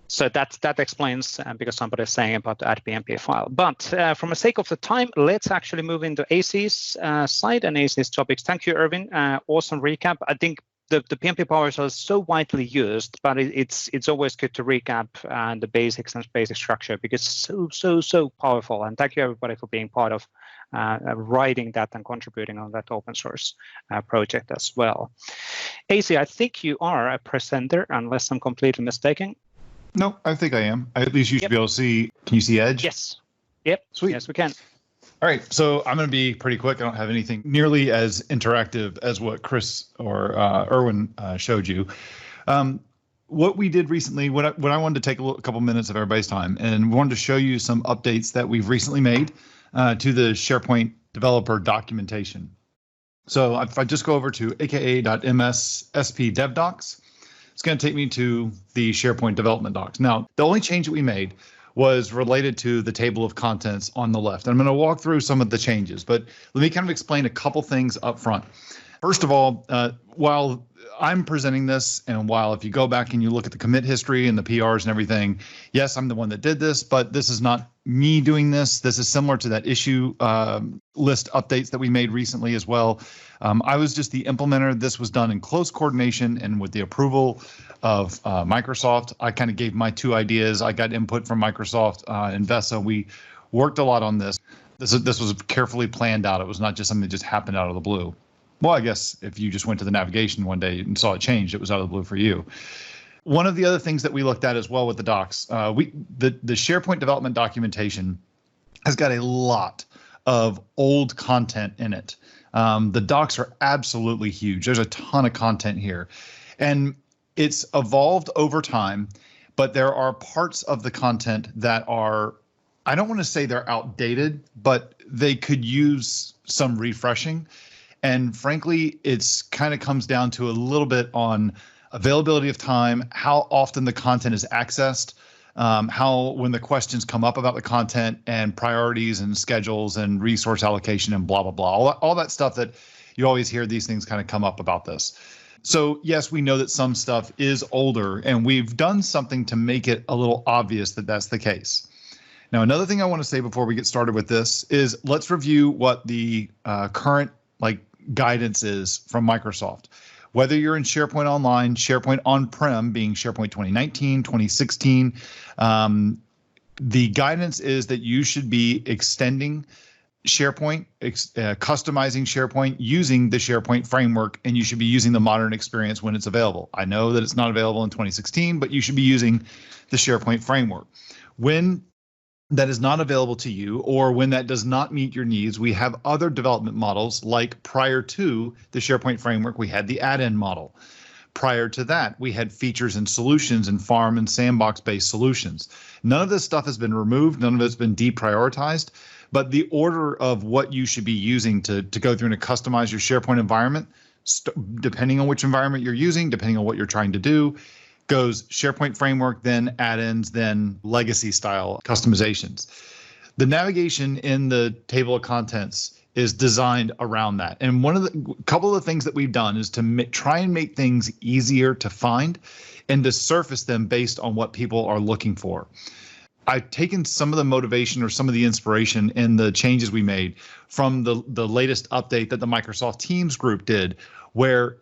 So that explains because somebody is saying about the PnP file. But from the sake of the time, let's actually move into AC's side and AC's topics. Thank you, Erwin. Awesome recap. I think the PnP PowerShell is so widely used, but it's always good to recap the basics and basic structure because it's so powerful. And thank you everybody for being part of writing that and contributing on that open source project as well. AC, I think you are a presenter, unless I'm completely mistaken. No, I think I am. At least you should be able to see. Can you see Edge? Yes. Yep. Sweet. Yes, we can. All right. So I'm going to be pretty quick. I don't have anything nearly as interactive as what Chris or Erwin showed you. What we did recently, what I wanted to take a couple minutes of everybody's time, and we wanted to show you some updates that we've recently made to the SharePoint developer documentation. So if I just go over to aka.ms/sp/devdocs, it's going to take me to the SharePoint development docs. Now, the only change that we made was related to the table of contents on the left. I'm going to walk through some of the changes, but let me kind of explain a couple things up front. First of all, while I'm presenting this, and while if you go back and you look at the commit history and the PRs and everything, yes, I'm the one that did this, but this is not me doing this. This is similar to that issue list updates that we made recently as well. I was just the implementer. This was done in close coordination and with the approval of Microsoft. I kind of gave my 2 ideas. I got input from Microsoft and Vesa. We worked a lot on this. This was carefully planned out. It was not just something that just happened out of the blue. Well, I guess if you just went to the navigation one day and saw it changed, it was out of the blue for you. One of the other things that we looked at as well with the docs, the SharePoint development documentation has got a lot of old content in it. The docs are absolutely huge. There's a ton of content here, and it's evolved over time, but there are parts of the content that are, I don't want to say they're outdated, but they could use some refreshing. And frankly, it's kind of comes down to a little bit on availability of time, how often the content is accessed, how when the questions come up about the content, and priorities and schedules and resource allocation and blah, blah, blah, all that stuff that you always hear these things kind of come up about this. So yes, we know that some stuff is older, and we've done something to make it a little obvious that that's the case. Now, another thing I want to say before we get started with this is let's review what the current guidance is from Microsoft. Whether you're in SharePoint Online, SharePoint On-Prem, being SharePoint 2019, 2016, the guidance is that you should be extending SharePoint, customizing SharePoint using the SharePoint framework, and you should be using the modern experience when it's available. I know that it's not available in 2016, but you should be using the SharePoint framework. When that is not available to you, or when that does not meet your needs, we have other development models. Like prior to the SharePoint framework, we had the add-in model. Prior to that, we had features and solutions and farm and sandbox-based solutions. None of this stuff has been removed. None of it's been deprioritized. But the order of what you should be using to go through and to customize your SharePoint environment, depending on which environment you're using, depending on what you're trying to do, goes SharePoint framework, then add-ins, then legacy style customizations. The navigation in the table of contents is designed around that. And couple of the things that we've done is to try and make things easier to find and to surface them based on what people are looking for. I've taken some of the motivation or some of the inspiration in the changes we made from the latest update that the Microsoft Teams group did, where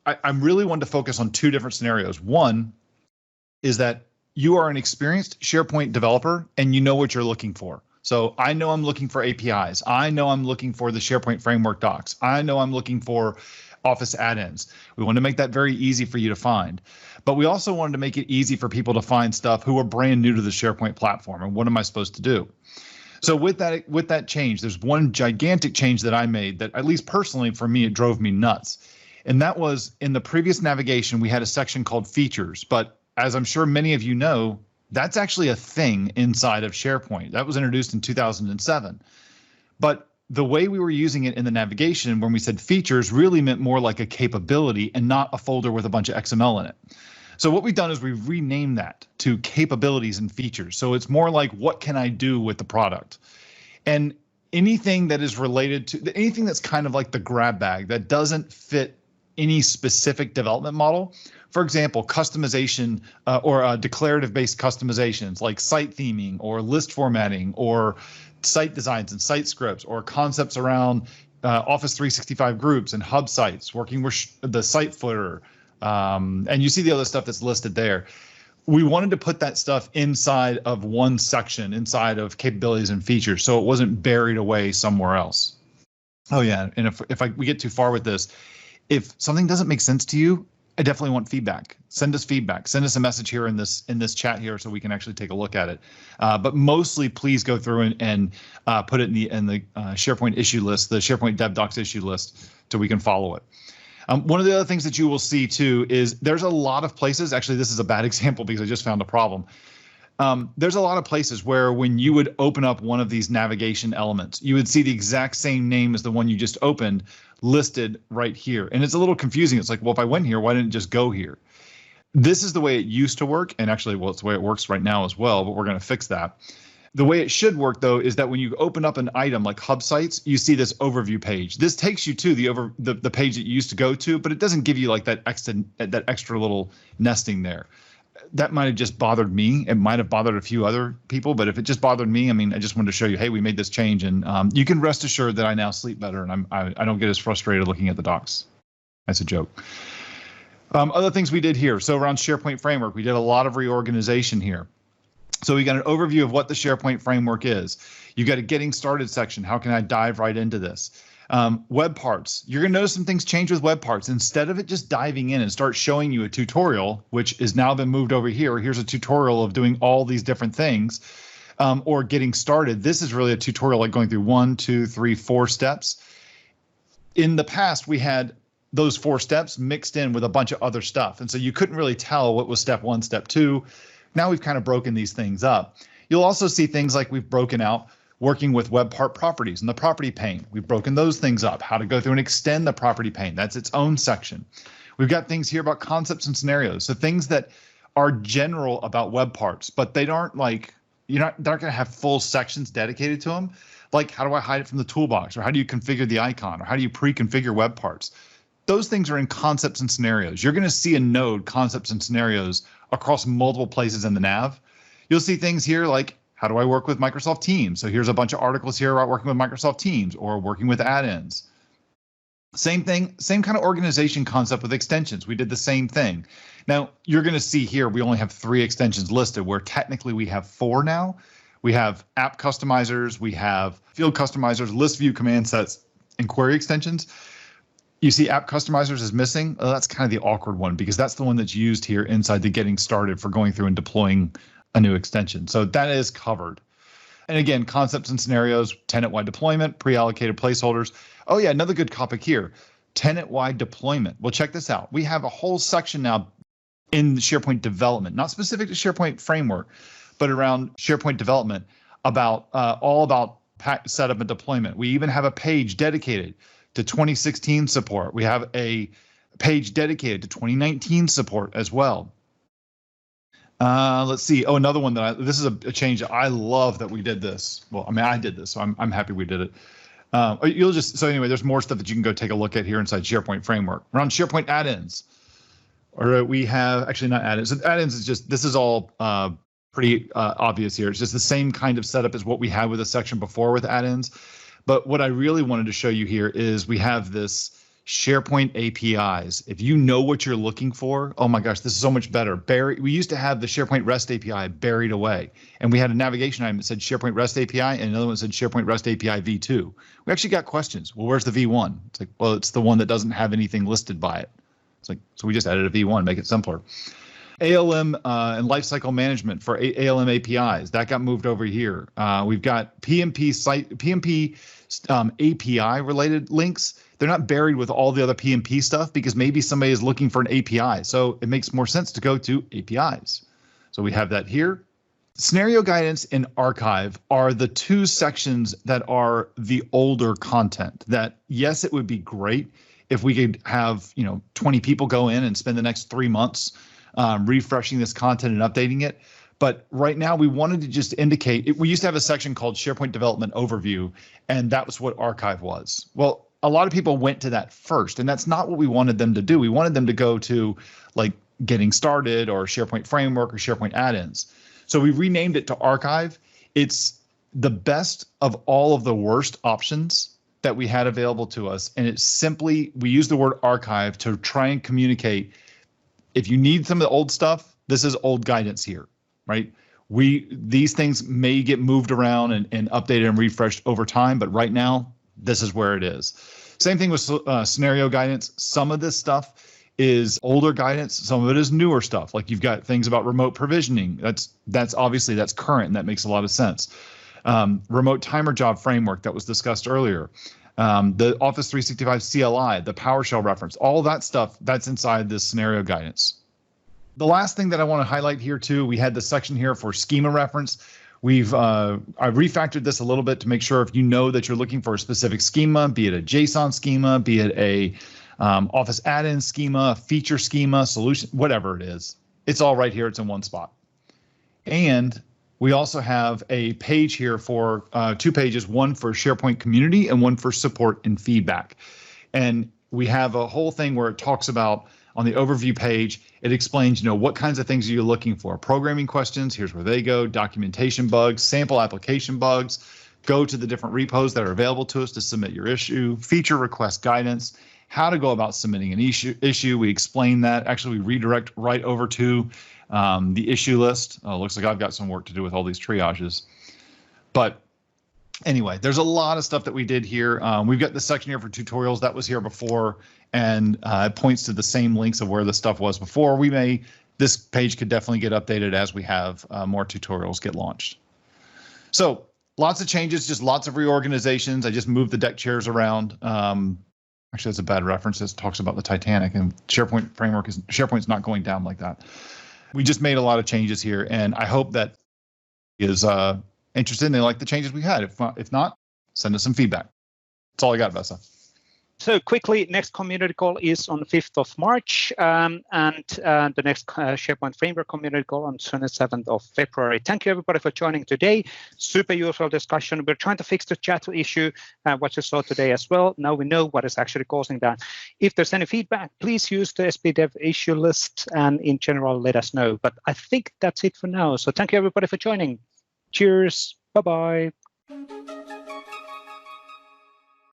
I'm really wanting to focus on 2 different scenarios. One is that you are an experienced SharePoint developer and you know what you're looking for. So I know I'm looking for APIs. I know I'm looking for the SharePoint framework docs. I know I'm looking for Office add-ins. We want to make that very easy for you to find. But we also wanted to make it easy for people to find stuff who are brand new to the SharePoint platform. And what am I supposed to do? So with that change, there's one gigantic change that I made that, at least personally for me, it drove me nuts. And that was in the previous navigation, we had a section called features, but as I'm sure many of you know, that's actually a thing inside of SharePoint. That was introduced in 2007. But the way we were using it in the navigation when we said features really meant more like a capability and not a folder with a bunch of XML in it. So what we've done is we've renamed that to capabilities and features. So it's more like, what can I do with the product? And anything that is related to anything that's kind of like the grab bag that doesn't fit any specific development model. For example, customization or declarative based customizations like site theming or list formatting or site designs and site scripts or concepts around Office 365 groups and hub sites, working with the site footer. And you see the other stuff that's listed there. We wanted to put that stuff inside of one section, inside of capabilities and features, so it wasn't buried away somewhere else. Oh yeah, and if we get too far with this, if something doesn't make sense to you, I definitely want feedback. Send us feedback. Send us a message here in this chat here so we can actually take a look at it. But mostly, please go through and put it in the SharePoint issue list, the SharePoint Dev Docs issue list, so we can follow it. One of the other things that you will see too is there's a lot of places. Actually, this is a bad example because I just found a problem. There's a lot of places where when you would open up one of these navigation elements, you would see the exact same name as the one you just opened listed right here. And it's a little confusing. It's like, well, if I went here, why didn't it just go here? This is the way it used to work. And actually, well, it's the way it works right now as well, but we're going to fix that. The way it should work, though, is that when you open up an item like hub sites, you see this overview page. This takes you to the page that you used to go to, but it doesn't give you like that extra little nesting there. That might have just bothered me. It might have bothered a few other people, but if it just bothered me, I mean, I just wanted to show you, hey, we made this change, and you can rest assured that I now sleep better, and I don't get as frustrated looking at the docs. That's a joke. Other things we did here. So around SharePoint Framework, we did a lot of reorganization here. So we got an overview of what the SharePoint framework is. You got a getting started section. How can I dive right into this? Web parts. You're going to notice some things change with web parts. Instead of it just diving in and start showing you a tutorial, which is now been moved over here, here's a tutorial of doing all these different things, or getting started. This is really a tutorial like going through 1, 2, 3, 4 steps. In the past, we had those 4 steps mixed in with a bunch of other stuff. And so you couldn't really tell what was step 1, step 2. Now we've kind of broken these things up. You'll also see things like we've broken out working with web part properties and the property pane. We've broken those things up, how to go through and extend the property pane. That's its own section. We've got things here about concepts and scenarios. So things that are general about web parts, but they aren't like, they're not going to have full sections dedicated to them. Like, how do I hide it from the toolbox? Or how do you configure the icon? Or how do you pre-configure web parts? Those things are in concepts and scenarios. You're going to see a node, concepts and scenarios, across multiple places in the nav. You'll see things here like, how do I work with Microsoft Teams? So here's a bunch of articles here about working with Microsoft Teams or working with add-ins. Same thing, same kind of organization concept with extensions. We did the same thing. Now, you're going to see here we only have 3 extensions listed, where technically we have 4 now. We have app customizers, we have field customizers, list view command sets, and query extensions. You see app customizers is missing. That's kind of the awkward one because that's the one that's used here inside the getting started for going through and deploying a new extension. So that is covered. And again, concepts and scenarios, tenant-wide deployment, pre-allocated placeholders. Oh yeah, another good topic here, tenant-wide deployment. Well, check this out. We have a whole section now in SharePoint development, not specific to SharePoint framework, but around SharePoint development about all about setup and deployment. We even have a page dedicated to 2016 support. We have a page dedicated to 2019 support as well. Let's see. Oh, another one this is a change that I love that we did this. Well, I mean, I did this, so I'm happy we did it. So anyway, there's more stuff that you can go take a look at here inside SharePoint framework. Around SharePoint add-ins, or we have actually not add-ins. So add-ins is just, this is all pretty obvious here. It's just the same kind of setup as what we had with the section before with add-ins. But what I really wanted to show you here is we have this SharePoint APIs. If you know what you're looking for, oh my gosh, this is so much better. We used to have the SharePoint REST API buried away, and we had a navigation item that said SharePoint REST API, and another one that said SharePoint REST API v2. We actually got questions. Well, where's the v1? It's like, well, it's the one that doesn't have anything listed by it. It's like, so we just added a v1, make it simpler. ALM and lifecycle management for ALM APIs, that got moved over here. We've got PnP API related links. They're not buried with all the other PnP stuff because maybe somebody is looking for an API. So it makes more sense to go to APIs. So we have that here. Scenario guidance and archive are the two sections that are the older content that, yes, it would be great if we could have, 20 people go in and spend the next 3 months refreshing this content and updating it. But right now we wanted to just indicate, we used to have a section called SharePoint Development Overview, and that was what archive was. Well, a lot of people went to that first, and that's not what we wanted them to do. We wanted them to go to like getting started or SharePoint Framework or SharePoint add-ins. So we renamed it to archive. It's the best of all of the worst options that we had available to us. And it's simply, we use the word archive to try and communicate, if you need some of the old stuff, this is old guidance here, right? These things may get moved around and updated and refreshed over time, but right now, this is where it is. Same thing with scenario guidance. Some of this stuff is older guidance. Some of it is newer stuff. Like you've got things about remote provisioning. That's obviously that's current, and that makes a lot of sense. Remote timer job framework that was discussed earlier. The Office 365 CLI, the PowerShell reference, all that stuff that's inside this scenario guidance. The last thing that I want to highlight here too, we had the section here for schema reference. I refactored this a little bit to make sure if you know that you're looking for a specific schema, be it a JSON schema, be it a Office add-in schema, feature schema, solution, whatever it is, it's all right here. It's in one spot. And we also have a page here for 2 pages, one for SharePoint community and one for support and feedback. And we have a whole thing where it talks about, on the overview page, it explains, what kinds of things are you looking for? Programming questions, here's where they go, documentation bugs, sample application bugs, go to the different repos that are available to us to submit your issue, feature request guidance, how to go about submitting an issue. We explain that. Actually, we redirect right over to the issue list. Oh, looks like I've got some work to do with all these triages. But anyway, there's a lot of stuff that we did here. We've got this section here for tutorials that was here before, and it points to the same links of where the stuff was before. This page could definitely get updated as we have more tutorials get launched. So lots of changes, just lots of reorganizations. I just moved the deck chairs around. Actually, that's a bad reference. It talks about the Titanic, and SharePoint's not going down like that. We just made a lot of changes here, and I hope that is interested and they like the changes we had. If not, send us some feedback. That's all I got, Vesa. So quickly, next community call is on the 5th of March, and the next SharePoint Framework community call on 27th of February. Thank you, everybody, for joining today. Super useful discussion. We're trying to fix the chat issue, what you saw today as well. Now we know what is actually causing that. If there's any feedback, please use the SPDev issue list, and in general, let us know. But I think that's it for now. So thank you, everybody, for joining. Cheers. Bye-bye.